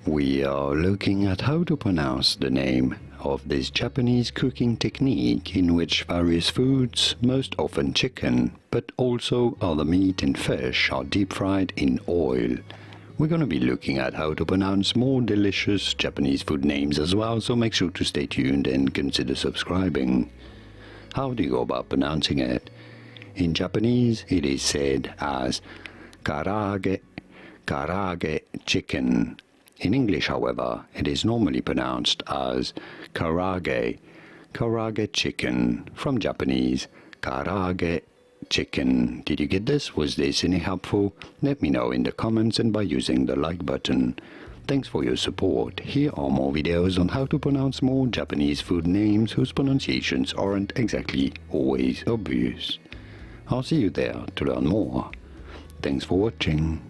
We are looking at how to pronounce the name of this Japanese cooking technique in which various foods, most often chicken, but also other meat and fish, are deep fried in oil. We're going to be looking at how to pronounce more delicious Japanese food names as well, so make sure to stay tuned and consider subscribing. How do you go about pronouncing it? In Japanese, it is said as Karaage Chicken. In English, however, it is normally pronounced as Karaage Chicken. From Japanese, Karaage Chicken. Did you get this? Was this any helpful? Let me know in the comments and by using the like button. Thanks for your support. Here are more videos on how to pronounce more Japanese food names whose pronunciations aren't exactly always obvious. I'll see you there to learn more. Thanks for watching.